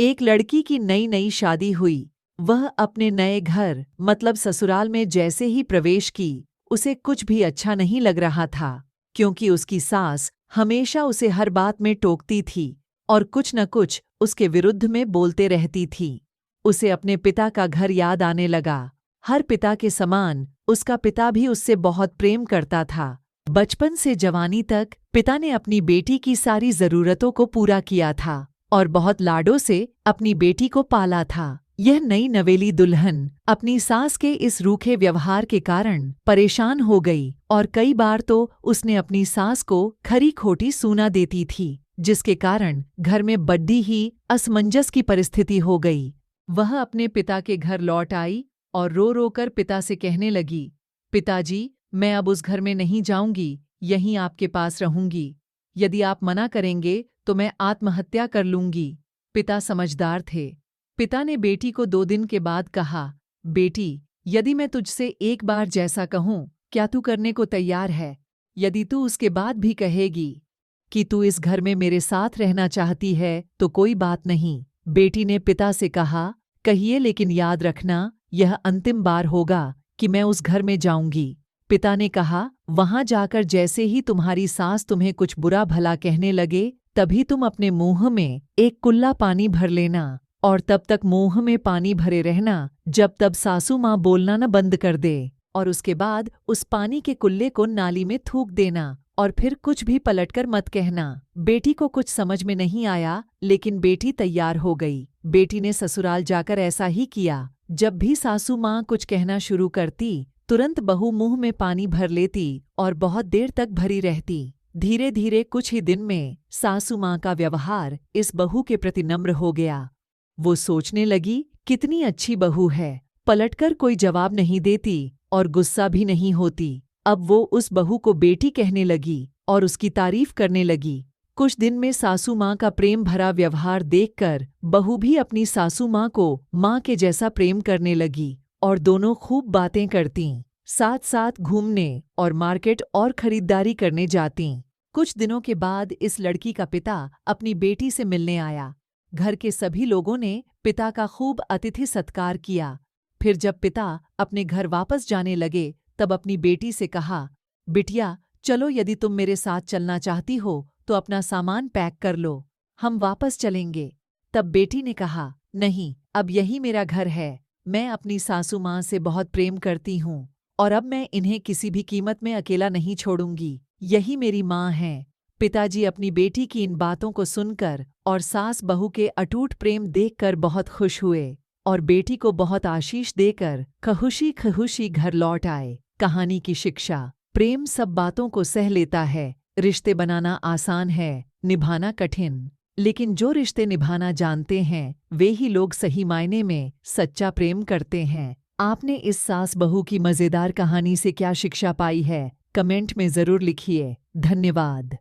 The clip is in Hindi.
एक लड़की की नई नई शादी हुई। वह अपने नए घर मतलब ससुराल में जैसे ही प्रवेश की, उसे कुछ भी अच्छा नहीं लग रहा था, क्योंकि उसकी सास हमेशा उसे हर बात में टोकती थी और कुछ न कुछ उसके विरुद्ध में बोलते रहती थी। उसे अपने पिता का घर याद आने लगा। हर पिता के समान उसका पिता भी उससे बहुत प्रेम करता था। बचपन से जवानी तक पिता ने अपनी बेटी की सारी जरूरतों को पूरा किया था और बहुत लाडों से अपनी बेटी को पाला था। यह नई नवेली दुल्हन अपनी सास के इस रूखे व्यवहार के कारण परेशान हो गई और कई बार तो उसने अपनी सास को खरी खोटी सूना देती थी, जिसके कारण घर में बड्डी ही असमंजस की परिस्थिति हो गई। वह अपने पिता के घर लौट आई और रो रो कर पिता से कहने लगी, पिताजी, मैं अब उस घर में नहीं जाऊंगी, यहीं आपके पास रहूंगी। यदि आप मना करेंगे तो मैं आत्महत्या कर लूंगी। पिता समझदार थे। पिता ने बेटी को 2 दिन के बाद कहा, बेटी, यदि मैं तुझसे एक बार जैसा कहूं, क्या तू करने को तैयार है? यदि तू उसके बाद भी कहेगी कि तू इस घर में मेरे साथ रहना चाहती है तो कोई बात नहीं। बेटी ने पिता से कहा, कहिए, लेकिन याद रखना, यह अंतिम बार होगा कि मैं उस घर में जाऊंगी। पिता ने कहा, वहां जाकर जैसे ही तुम्हारी सास तुम्हें कुछ बुरा भला कहने लगे, तभी तुम अपने मुंह में एक कुल्ला पानी भर लेना और तब तक मुंह में पानी भरे रहना जब तब सासू माँ बोलना न बंद कर दे, और उसके बाद उस पानी के कुल्ले को नाली में थूक देना और फिर कुछ भी पलटकर मत कहना। बेटी को कुछ समझ में नहीं आया, लेकिन बेटी तैयार हो गई। बेटी ने ससुराल जाकर ऐसा ही किया। जब भी सासू माँ कुछ कहना शुरू करती, तुरंत बहू मुंह में पानी भर लेती और बहुत देर तक भरी रहती। धीरे धीरे कुछ ही दिन में सासू माँ का व्यवहार इस बहू के प्रति नम्र हो गया। वो सोचने लगी, कितनी अच्छी बहू है, पलटकर कोई जवाब नहीं देती और गुस्सा भी नहीं होती। अब वो उस बहू को बेटी कहने लगी और उसकी तारीफ करने लगी। कुछ दिन में सासू माँ का प्रेम भरा व्यवहार देखकर बहू भी अपनी सासू माँ को माँ के जैसा प्रेम करने लगी और दोनों खूब बातें करतीं, साथ साथ घूमने और मार्केट और खरीदारी करने जातीं। कुछ दिनों के बाद इस लड़की का पिता अपनी बेटी से मिलने आया। घर के सभी लोगों ने पिता का खूब अतिथि सत्कार किया। फिर जब पिता अपने घर वापस जाने लगे, तब अपनी बेटी से कहा, बिटिया, चलो, यदि तुम मेरे साथ चलना चाहती हो तो अपना सामान पैक कर लो, हम वापस चलेंगे। तब बेटी ने कहा, नहीं, अब यही मेरा घर है। मैं अपनी सासू माँ से बहुत प्रेम करती हूँ और अब मैं इन्हें किसी भी कीमत में अकेला नहीं छोड़ूंगी। यही मेरी माँ है। पिताजी अपनी बेटी की इन बातों को सुनकर और सास बहू के अटूट प्रेम देखकर बहुत खुश हुए और बेटी को बहुत आशीष देकर खुशी खुशी घर लौट आए। कहानी की शिक्षा, प्रेम सब बातों को सह लेता है। रिश्ते बनाना आसान है, निभाना कठिन, लेकिन जो रिश्ते निभाना जानते हैं वे ही लोग सही मायने में सच्चा प्रेम करते हैं। आपने इस सास बहू की मज़ेदार कहानी से क्या शिक्षा पाई है? कमेंट में ज़रूर लिखिए। धन्यवाद।